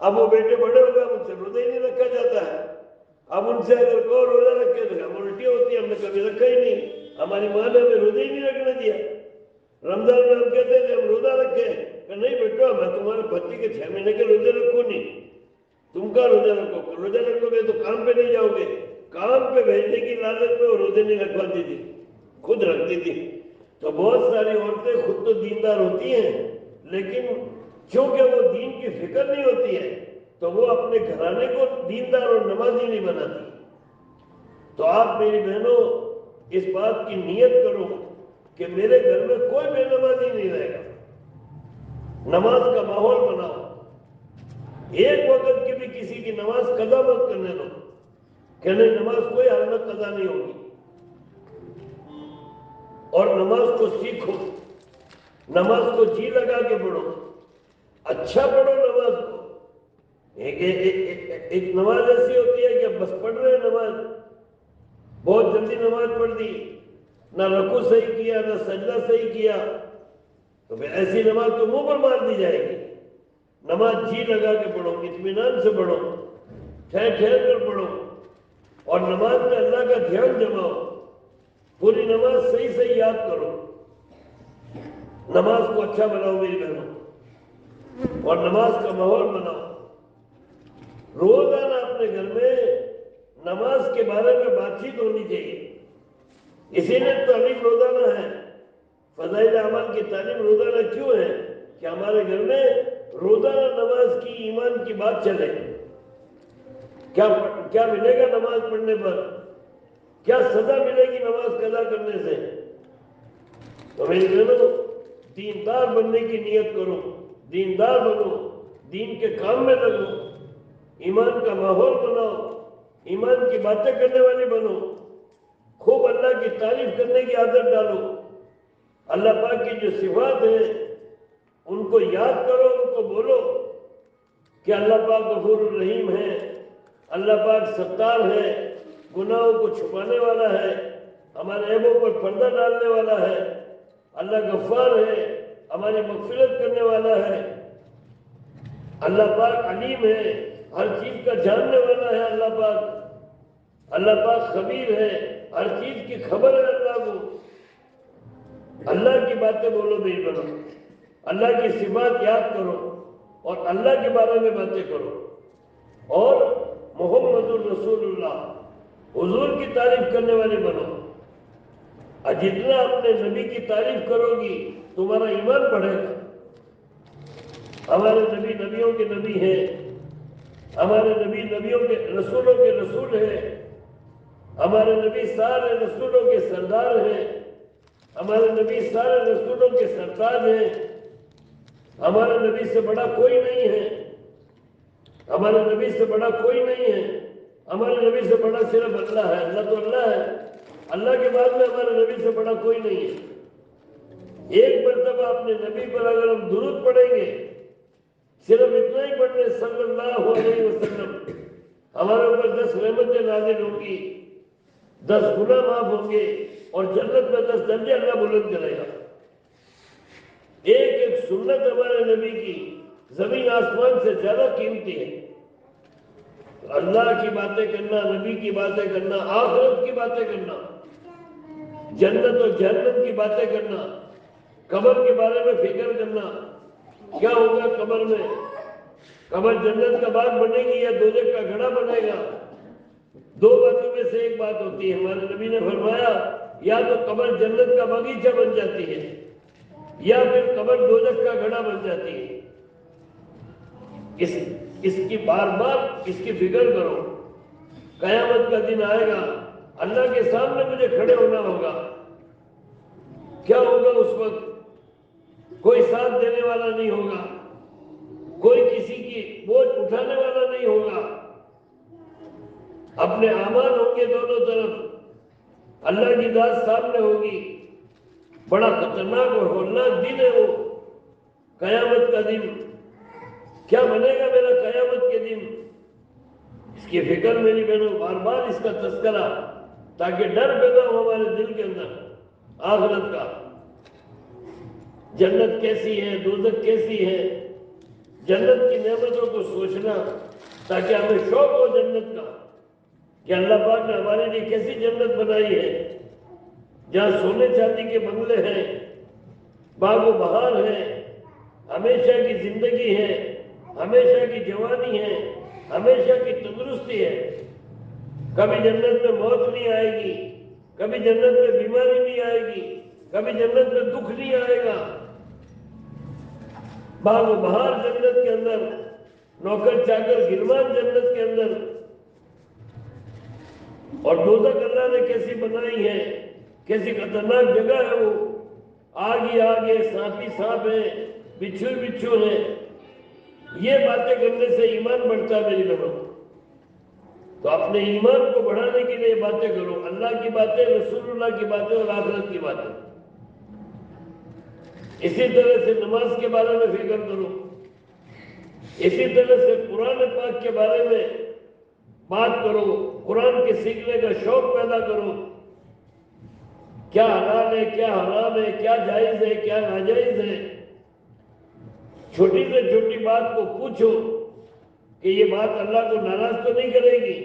اب وہ بیٹے بڑے ہو گئے، ان سے روزہ ہی نہیں رکھا جاتا ہے. اب ان سے اگر کوئی روزہ رکھے تو ہم الٹی ہوتی ہے، ہم نے کبھی رکھا ہی نہیں، ہماری ماں نے ہمیں روزہ ہی نہیں رکھنے دیا. رمضان میں ہم کہتے تھے ہم روزہ رکھے، کہ نہیں بیٹا میں تمہارے پتی کے 6 مہینے کے روزے رکھوں نہیں، تم کا روزہ رکھو، روزہ رکھو گے تو کام پہ نہیں جاؤ گے. کام پہ بھیجنے کی لالچ میں وہ روزے نہیں رکھواتی تھی، خود رکھتی تھی. تو بہت ساری عورتیں خود تو دیندار ہوتی ہیں لیکن چونکہ وہ دین کی فکر نہیں ہوتی ہے تو وہ اپنے گھرانے کو دیندار اور نمازی نہیں بناتی. تو آپ میری بہنوں اس بات کی نیت کرو کہ میرے گھر میں کوئی بے نمازی نہیں رہے گا. نماز کا ماحول بناؤ، ایک وقت کی بھی کسی کی نماز قضا مت کرنے دو کہ نہیں نماز کوئی حال میں قضا نہیں ہوگی. اور نماز کو سیکھو، نماز کو جی لگا کے پڑھو، اچھا پڑھو نماز کو. ایک نماز ایسی ہوتی ہے کہ بس پڑھ رہے نماز، بہت جلدی نماز پڑھ دی، نہ رکوع صحیح کیا نہ سجدہ صحیح کیا، تو پھر ایسی نماز تو منہ پر مار دی جائے گی. نماز جی لگا کے پڑھو، اطمینان سے پڑھو، ٹھہر ٹھہر کر پڑھو، اور نماز میں اللہ کا دھیان جماؤ. پوری نماز صحیح صحیح یاد کرو. نماز کو اچھا بناؤ میری بہنوں، اور نماز کا ماحول بناؤ. روزانہ اپنے گھر میں نماز کے بارے میں بات چیت ہونی چاہیے. اسی لیے تعلیم روزانہ ہے. فضائل اعمال کی تعلیم روزانہ کیوں ہے؟ کہ ہمارے گھر میں روزانہ نماز کی، ایمان کی بات چلے. کیا ملے گا نماز پڑھنے پر؟ کیا سزا ملے گی نماز قضا کرنے سے؟ تو میری بہنوں دیندار بننے کی نیت کرو، دیندار بنو، دین کے کام میں لگو، ایمان کا ماحول بناؤ، ایمان کی باتیں کرنے والی بنو، خوب اللہ کی تعریف کرنے کی عادت ڈالو. اللہ پاک کی جو صفات ہیں ان کو یاد کرو، ان کو بولو کہ اللہ پاک غفور الرحیم ہے، اللہ پاک ستار ہے، گناہوں کو چھپانے والا ہے، ہمارے عیبوں پر پردہ ڈالنے والا ہے. اللہ غفار ہے، ہماری مغفرت کرنے والا ہے. اللہ پاک علیم ہے، ہر چیز کا جاننے والا ہے. اللہ پاک خبیر ہے، ہر چیز کی خبر ہے اللہ کو. اللہ کی باتیں بولو میری بہنوں، اللہ کی صفات یاد کرو اور اللہ کے بارے میں باتیں کرو. اور محمد الرسول اللہ، حضور کی تعریف کرنے والے بنو. جتنا اپنے نبی کی تعریف کرو گی تمہارا ایمان بڑھے گا. ہمارے نبی نبیوں کے نبی ہیں، ہمارے نبی نبیوں کے رسولوں کے رسول ہیں، ہمارے نبی سارے رسولوں کے سردار ہیں، ہمارے نبی سارے رسولوں کے سرتاج ہیں. ہمارے نبی سے بڑا کوئی نہیں ہے، ہمارے نبی سے بڑا کوئی نہیں ہے. ہمارے نبی سے بڑا صرف اللہ ہے. اللہ تو اللہ ہے، اللہ کے بعد میں ہمارے نبی سے بڑا کوئی نہیں ہے. ایک مرتبہ اپنے نبی پر اگر ہم درود پڑھیں گے، صرف اتنا ہی پڑھنے صلی اللہ علیہ وسلم، ہمارے اوپر 10 رحمتیں نازل ہوں گی، 10 گناہ معاف ہوں گے، اور جنت میں 10 درجے اللہ بلند کرے گا. ایک ایک سنت ہمارے نبی کی زمین آسمان سے زیادہ قیمتی ہے. اللہ کی باتیں کرنا، نبی کی باتیں کرنا، آخرت کی باتیں کرنا، جنت اور جہنم کی باتیں کرنا، قبر کے بارے میں فکر کرنا. کیا ہوگا قبر میں؟ قبر جنت کا باغ بنے گی یا دوزخ کا گڑھا بنے گا؟ 2 باتوں میں سے ایک بات ہوتی ہے. ہمارے نبی نے فرمایا یا تو قبر جنت کا باغیچہ بن جاتی ہے یا پھر قبر دوزخ کا گڑھا بن جاتی ہے۔ اس کی بار بار اس کی فکر کرو۔ قیامت کا دن آئے گا، اللہ کے سامنے مجھے کھڑے ہونا ہوگا، کیا ہوگا اس وقت؟ کوئی ساتھ دینے والا نہیں ہوگا، کوئی کسی کی بوجھ اٹھانے والا نہیں ہوگا، اپنے اعمال ہوں گے دونوں طرف، اللہ کی ذات سامنے ہوگی۔ بڑا خطرناک اور ہولناک دن ہے وہ قیامت کا دن۔ کیا بنے گا میرا قیامت کے دن؟ اس کی فکر میری بہنوں، بار بار اس کا تذکرہ، تاکہ ڈر پیدا ہو ہمارے دل کے اندر آخرت کا۔ جنت کیسی ہے، دوزخ کیسی ہے، جنت کی نعمتوں کو سوچنا، تاکہ ہمیں شوق ہو جنت کا کہ اللہ پاک نے ہمارے لیے کیسی جنت بنائی ہے، جہاں سونے چاندی کے بنگلے ہیں، باغ و بہار ہے، ہمیشہ کی زندگی ہے، ہمیشہ کی جوانی ہے، ہمیشہ کی تندرستی ہے۔ کبھی جنت میں موت نہیں آئے گی، کبھی جنت میں بیماری نہیں آئے گی، کبھی جنت میں دکھ نہیں آئے گا۔ باغ و بہار جنت کے اندر، نوکر چاکر غلمان جنت کے اندر۔ اور دوزخ اللہ نے کیسی بنائی ہے، کیسی خطرناک جگہ ہے وہ، آگ ہی آگ ہے، سانپ ہی سانپ ہے، بچھو ہی بچھو ہے۔ یہ باتیں کرنے سے ایمان بڑھتا ہے میری بہنوں۔ تو اپنے ایمان کو بڑھانے کے لیے باتیں کرو، اللہ کی باتیں، رسول اللہ کی باتیں اور آخرت کی باتیں۔ اسی طرح سے نماز کے بارے میں فکر کرو، اسی طرح سے قرآن پاک کے بارے میں بات کرو، قرآن کے سیکھنے کا شوق پیدا کرو۔ کیا حلال ہے، کیا حرام ہے، کیا جائز ہے، کیا ناجائز ہے۔ چھوٹی سے چھوٹی بات کو پوچھو کہ یہ بات اللہ کو ناراض تو نہیں کرے گی،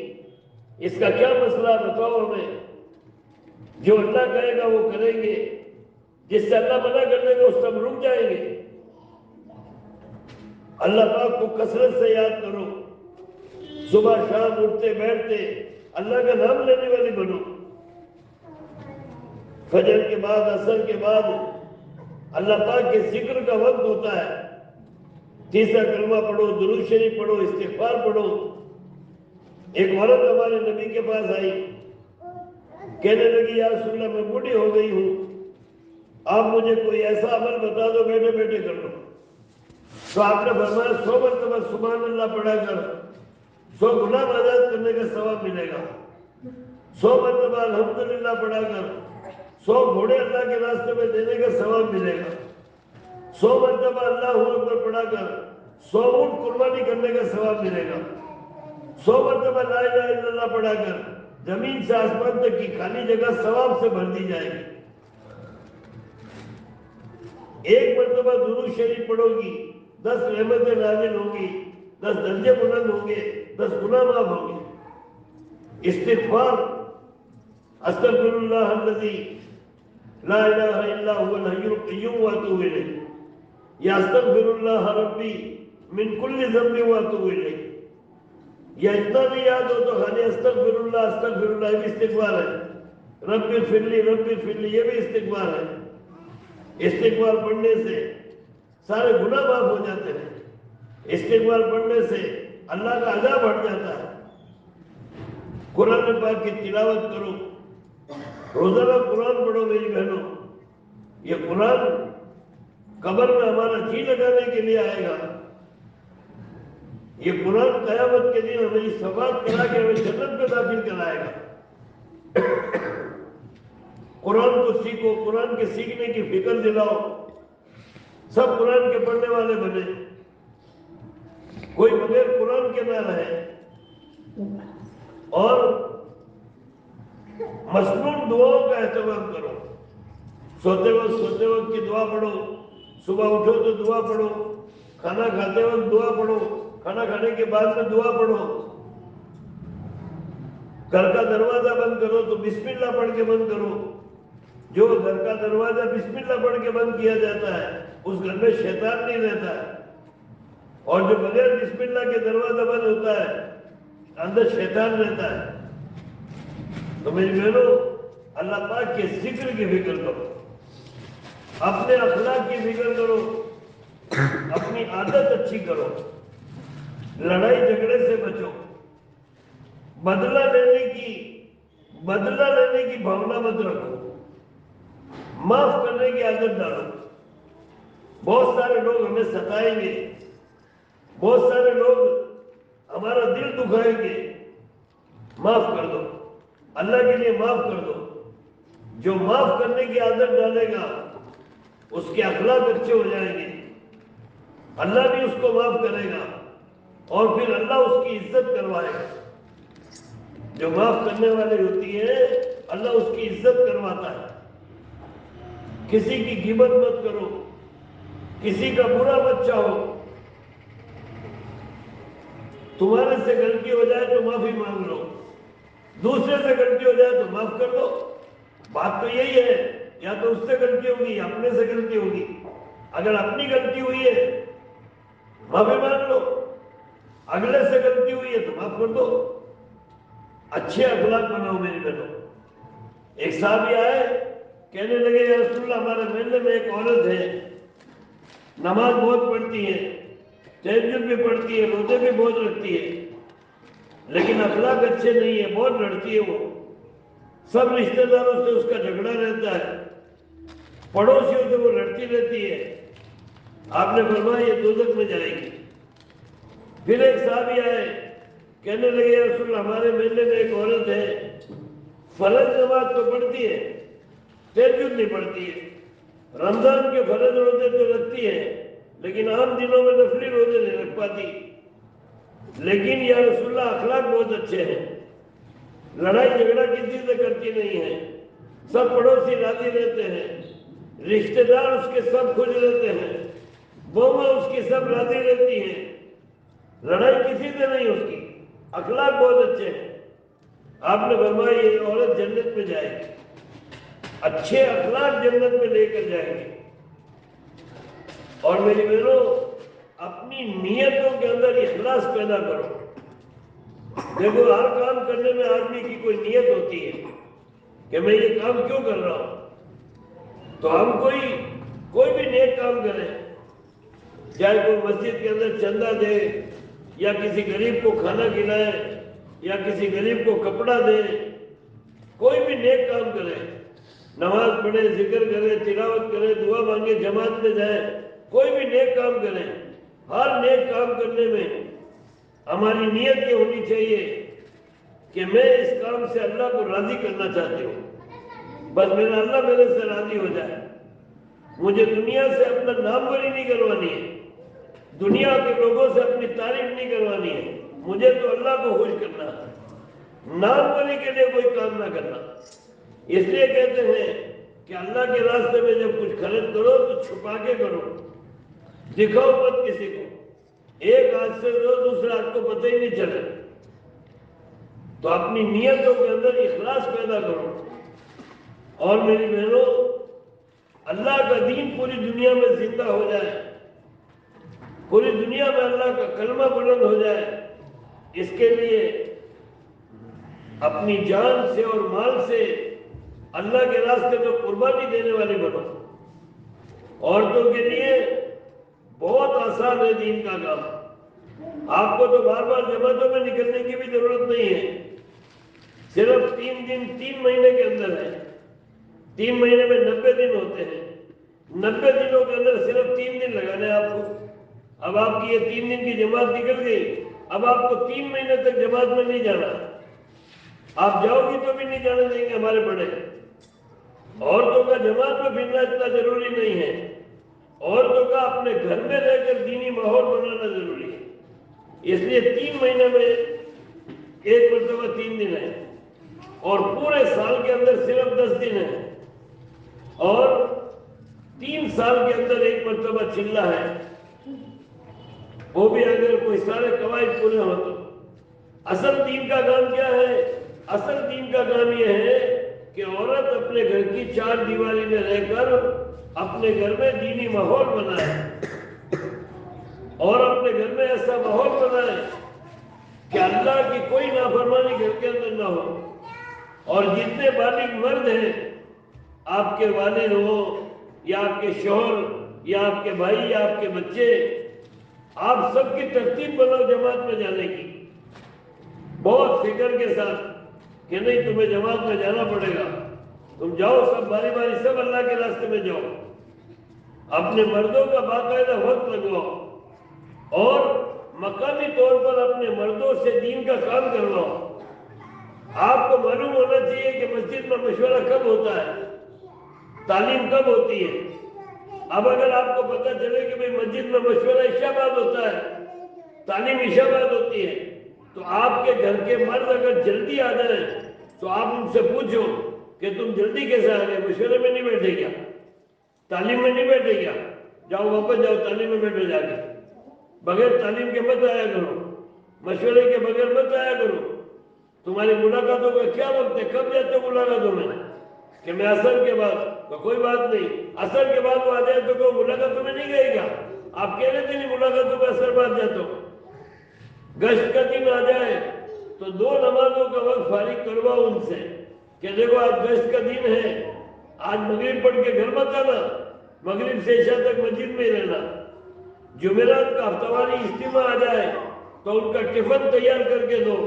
اس کا کیا مسئلہ بتاؤ ہمیں۔ جو اللہ کہے گا وہ کریں گے، جس سے اللہ منع کر دے گا اس سے ہم رک جائیں گے۔ اللہ پاک کو کثرت سے یاد کرو، صبح شام اٹھتے بیٹھتے اللہ کا نام لینے والی بنو۔ فجر کے بعد، عصر کے بعد اللہ پاک کے ذکر کا وقت ہوتا ہے، تیسرا کلمہ پڑھو، درود شریف پڑھو، استغفار پڑھو۔ ایک عورت ہمارے نبی کے پاس آئی، کہنے لگی یا رسول اللہ میں بوڑھی ہو گئی ہوں، آپ مجھے کوئی ایسا عمل بتا دو بیٹھے بیٹھے کر لو۔ تو آپ نے فرمایا 100 مرتبہ سبحان اللہ پڑھا کر 100 گناہ آزاد کرنے کا ثواب ملے گا، 100 مرتبہ الحمدللہ پڑھا کر 100 گھوڑے اللہ کے راستے میں دینے کا ثواب ملے گا، 100 مرتبہ اللہ اکبر پڑھا کر 100 اونٹ قربانی کرنے کا ثواب ملے گا، 100 مرتبہ لا الہ الا اللہ پڑھا کر زمین سے آسمان تک کی خالی جگہ ثواب سے بھر دی جائے گی۔ ایک مرتبہ درود شریف پڑھو گی 10 رحمتیں نازل ہوں گی، 10 درجے بلند ہوں گے، 10 گناہ معاف ہوں گے۔ استغفار، استغفر اللہ الذی لا الہ الا هو الحی القیوم واتوب الیہ، یا استغفر اللہ ربی من کل ذنب واتوب الیہ۔ یا اتنا نہیں یاد ہو تو خالی استغفر اللہ یہ بھی استغفار ہے، رب اغفر لی رب اغفر لی یہ بھی استغفار ہے۔ استغفار پڑھنے سے سارے گناہ معاف ہو جاتے ہیں، استغفار پڑھنے سے اللہ کا عذاب ہٹ جاتا ہے۔ قرآن پاک کی تلاوت کرو، روزانہ قرآن پڑھو میری بہنوں۔ یہ قرآن قبر میں ہمارا جی لگانے کے لیے آئے گا، یہ قرآن قیامت کے دن ہمیں شفاعت کرا کے ہمیں جنت میں داخل کرائے گا۔ قرآن کو سیکھو، قرآن کے سیکھنے کی فکر دلاؤ، سب قرآن کے پڑھنے والے بنے، کوئی بغیر قرآن کے نہ رہے۔ اور مسنون دعاؤں کا اہتمام کرو، سوتے وقت کی دعا پڑھو، صبح اٹھو تو دعا پڑھو، کھانا کھاتے وقت دعا پڑھو، کھانا کھانے کے بعد میں دعا پڑھو، گھر کا دروازہ بند کرو تو بسم اللہ پڑھ کے بند کرو۔ جو گھر کا دروازہ بسم اللہ پڑھ کے بند کیا جاتا ہے اس گھر میں شیطان نہیں رہتا ہے، اور جو بغیر بسم اللہ کے دروازہ بند ہوتا ہے اندر شیطان رہتا ہے۔ تو میری بہنوں، اللہ پاک کے ذکر کی فکر کرو، اپنے اخلاق کی فکر کرو، اپنی عادت اچھی کرو، لڑائی جھگڑے سے بچو، بدلہ لینے کی بھاونا مت رکھو، معاف کرنے کی عادت ڈالو۔ بہت سارے لوگ ہمیں ستائیں گے، بہت سارے لوگ ہمارا دل دکھائیں گے، معاف کر دو، اللہ کے لیے معاف کر دو۔ جو معاف کرنے کی عادت ڈالے گا اس کے اخلاق اچھے ہو جائیں گے، اللہ بھی اس کو معاف کرے گا اور پھر اللہ اس کی عزت کروائے گا۔ جو معاف کرنے والی ہوتی ہے اللہ اس کی عزت کرواتا ہے۔ کسی کی غیبت مت کرو، کسی کا برا مت چاہو۔ تمہارے سے غلطی ہو جائے تو معافی مانگ لو، دوسرے سے غلطی ہو جائے تو معاف کر دو۔ بات تو یہی ہے، یا تو اس سے غلطی ہوگی یا اپنے سے غلطی ہوگی۔ اگر اپنی غلطی ہوئی ہے معافی مانگ لو، اگلے سے غلطی ہوئی ہے تو معاف کر دو۔ اچھے اخلاق بناؤ میری بہنوں۔ ایک صحابی آئے، کہنے لگے یا رسول اللہ ہمارے محلے میں ایک عورت ہے، نماز بہت پڑھتی ہے، تہجد بھی پڑھتی ہے، روزے بھی بہت رکھتی ہے، لیکن اخلاق اچھے نہیں ہے، بہت لڑتی ہے، وہ سب رشتہ داروں سے اس کا جھگڑا رہتا ہے، پڑوسیوں سے وہ لڑتی رہتی ہے۔ آپ نے فرمایا یہ دوزخ میں جائے گی۔ پھر ایک صحابی آئے، کہنے لگے یا رسول اللہ ہمارے محلے میں ایک عورت ہے، فرض نماز تو پڑھتی ہے، تہجد نہیں پڑھتی ہے، رمضان کے فرض روزے تو رکھتی ہے لیکن عام دنوں میں نفلی روزے نہیں رکھ پاتی، لیکن یا رسول اللہ اخلاق بہت اچھے ہیں، لڑائی جھگڑا کسی سے کرتی نہیں ہے، سب پڑوسی راضی رہتے ہیں، رشتہ دار اس کے سب خوش رہتے ہیں، بہویں اس کی سب راضی رہتی ہیں، لڑائی کسی سے نہیں اس کی، اخلاق بہت اچھے ہیں۔ آپ نے فرمایا یہ عورت جنت میں جائے گی، اچھے اخلاق جنت میں لے کر جائیں گے۔ اور میری بہنوں اپنی نیتوں کے اندر اخلاص پیدا کرو۔ دیکھو ہر کام کرنے میں آدمی کی کوئی نیت ہوتی ہے کہ میں یہ کام کیوں کر رہا ہوں، تو ہم کوئی بھی نیک کام کریں، چاہے کوئی مسجد کے اندر چندہ دے یا کسی غریب کو کھانا کھلائے یا کسی غریب کو کپڑا دے، کوئی بھی نیک کام کرے، نماز پڑھے، ذکر کرے، تلاوت کرے، دعا مانگے، جماعت میں جائے، کوئی بھی نیک کام کرے، ہر نیک کام کرنے میں ہماری نیت یہ ہونی چاہیے کہ میں اس کام سے اللہ کو راضی کرنا چاہتی ہوں، بس میرا اللہ میرے سے راضی ہو جائے، مجھے دنیا سے اپنا ناموری نہیں کروانی ہے، دنیا کے لوگوں سے اپنی تعریف نہیں کروانی ہے، مجھے تو اللہ کو خوش کرنا ہے، ناموری کے لیے کوئی کام نہ کرنا۔ اس لیے کہتے ہیں کہ اللہ کے راستے میں جب کچھ خرچ کرو تو چھپا کے کرو، دکھاؤ مت کسی کو، ایک ہاتھ سے دو دوسرے ہاتھ کو پتہ ہی نہیں چلے۔ تو اپنی نیتوں کے اندر اخلاص پیدا کرو۔ اور میری بہنوں اللہ کا دین پوری دنیا میں زندہ ہو جائے، پوری دنیا میں اللہ کا کلمہ بلند ہو جائے، اس کے لیے اپنی جان سے اور مال سے اللہ کے راستے میں قربانی دینے والے بنو۔ عورتوں کے لیے بہت آسان ہے دین کا کام، آپ کو تو بار بار جماعتوں میں نکلنے کی بھی ضرورت نہیں ہے، صرف 3 دن 3 مہینے کے اندر ہے، 3 مہینے میں 90 دن ہوتے ہیں، 90 دنوں کے اندر صرف 3 دن لگانے ہیں آپ کو۔ اب آپ کی یہ 3 دن کی جماعت نکل گئی، اب آپ کو 3 مہینے تک جماعت میں نہیں جانا، آپ جاؤ گی تو بھی نہیں جانے دیں گے ہمارے بڑے۔ عورتوں کا جماعت میں پھرنا اتنا ضروری نہیں ہے، عورتوں کا اپنے گھر میں رہ کر دینی ماحول بنانا ضروری ہے، اس لیے 3 مہینے میں ایک مرتبہ 3 دن ہے، اور پورے سال کے اندر صرف 10 دن ہے، اور 3 سال کے اندر ایک مرتبہ چلہ ہے، وہ بھی اگر کوئی سارے قواعد پورے ہو تو۔ اصل دین کا کام کیا ہے؟ اصل دین کا کام یہ ہے کہ عورت اپنے گھر کی 4 دیواری میں رہ کر اپنے گھر میں دینی ماحول بنائے، اور اپنے گھر میں ایسا ماحول بنائے کہ اللہ کی کوئی نافرمانی گھر کے اندر نہ ہو، اور جتنے بالغ مرد ہیں آپ کے والد ہوں یا آپ کے شوہر یا آپ کے بھائی یا آپ کے بچے، آپ سب کی ترتیب بناؤ جماعت میں جانے کی، بہت فکر کے ساتھ کہ نہیں تمہیں جماعت میں جانا پڑے گا، تم جاؤ سب باری باری، سب اللہ کے راستے میں جاؤ، اپنے مردوں کا باقاعدہ وقت لگواؤ اور مقامی طور پر اپنے مردوں سے دین کا کام کرواؤ۔ آپ کو معلوم ہونا چاہیے کہ مسجد میں مشورہ کب ہوتا ہے، تعلیم کب ہوتی ہے۔ اب اگر آپ کو پتہ چلے کہ بھئی مسجد میں مشورہ عشاء بعد ہوتا ہے، تعلیم عشاء بعد ہوتی ہے، تو آپ کے گھر کے مرد اگر جلدی آ جائیں تو آپ ان سے پوچھو کہ تم جلدی کیسے آ گئے، مشورے میں نہیں بیٹھے کیا، تعلیم میں نہیں بیٹھے کیا، جاؤ واپس جاؤ تعلیم میں بیٹھو جا کے، بغیر تعلیم کے مت آیا کرو، مشورے کے بغیر مت آیا کرو۔ تمہاری ملاقاتوں کا کیا وقت ہے، کب جاتے ہو ملاقاتوں میں کہ میں عصر کے بعد، تو کوئی بات نہیں، عصر کے بعد وہ آ جائے تو کوئی ملاقاتوں میں نہیں گئے گا، آپ کہہ رہے تھے نہیں ملاقاتوں میں عصر بعد جاتا ہوں۔ گشت کا دن آ جائے تو 2 نمازوں کا وقت فارغ کرواؤ ان سے کہ دیکھو آج گشت کا دن ہے، آج مغرب پڑھ کے گھر مت آنا، مغرب سے عشاء تک مسجد میں ہی رہنا۔ جمعرات کا ہفتہ واری اجتماع آ جائے تو ان کا ٹفن تیار کر کے دو،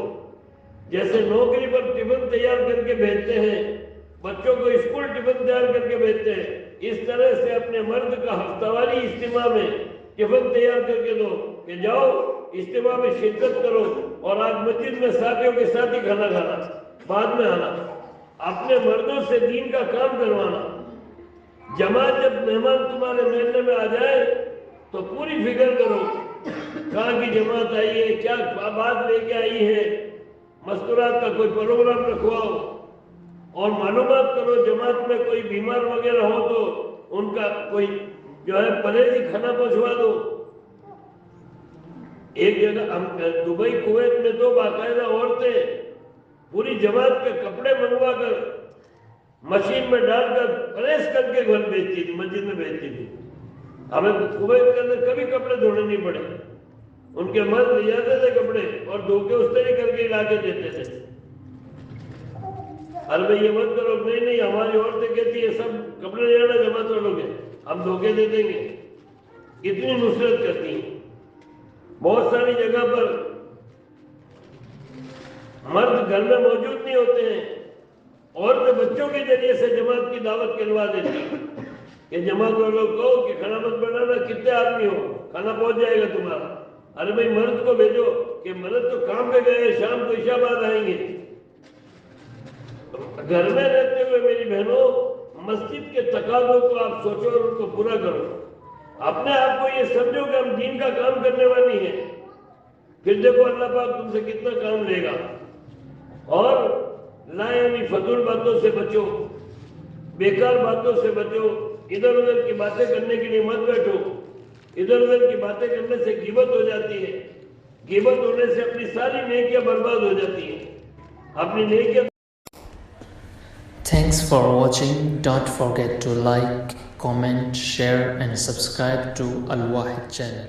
جیسے نوکری پر ٹفن تیار کر کے بھیجتے ہیں، بچوں کو اسکول ٹفن تیار کر کے بھیجتے ہیں، اس طرح سے اپنے مرد کا ہفتہ واری اجتماع میں ٹفن تیار کر کے دو کہ جاؤ اجتماع میں شرکت کرو اور آج مسجد میں ساتھیوں کے ساتھ ہی کھانا کھانا، بعد میں آنا، اپنے مردوں سے دین کا کام کروانا۔ جماعت جب مہمان تمہارے محلے میں آ جائے تو پوری فکر کرو کہاں کی جماعت آئی ہے، کیا بات لے کے آئی ہے، مستورات کا کوئی پروگرام رکھواؤ اور معلومات کرو، جماعت میں کوئی بیمار وغیرہ ہو تو ان کا کوئی جو ہے پرہیزی کھانا پہنچوا دو۔ ایک جگہ ہم دبئی کویت میں تو باقاعدہ عورتیں پوری جماعت کے کپڑے منگوا کر مشین میں ڈال کر پریس کر کے گھر بیچتی تھی، مسجد میں بیچتی تھی۔ ہمیں کویت کے اندر کبھی کپڑے دھونے نہیں پڑے، ان کے مرد لے جاتے تھے کپڑے اور دھو کے استری کر کے لا کے دیتے تھے۔ ارے بھئی یہ مت کرو، نہیں ہماری عورتیں کہتی ہے سب کپڑے لے جانا جماعت والوں کے، ہم دھوکے دے دیں گے، اتنی نصرت کرتی ہیں۔ بہت ساری جگہ پر مرد گھر میں موجود نہیں ہوتے ہیں، عورتیں بچوں کے ذریعے سے جماعت کی دعوت کروا دیتی ہیں کہ جماعت والوں کو کہ کھانا مت بنانا، کتنے آدمی ہو کھانا پہنچ جائے گا تمہارا۔ ارے بھئی مرد کو بھیجو کہ مرد تو کام پہ گئے، شام کو عشاء بعد آئیں گے۔ گھر میں رہتے ہوئے میری بہنوں مسجد کے تقاضوں کو آپ سوچو اور ان کو پورا کرو، اپنے آپ کو یہ سمجھو کہ ہم دین کا کام کرنے والی ہیں، پھر دیکھو اللہ پاک تم سے کتنا کام لے گا۔ اور لا یعنی فضول باتوں سے بچو، بیکار باتوں سے بچو، ادھر ادھر کی باتیں کرنے کے لیے مت بیٹھو، ادھر ادھر کی باتیں کرنے سے غیبت ہو جاتی ہے، غیبت ہونے سے اپنی ساری نیکیاں برباد ہو جاتی ہیں، اپنی نیکیاں۔ Thanks for watching. Don't forget to like, comment, share and subscribe to Al Wahid channel.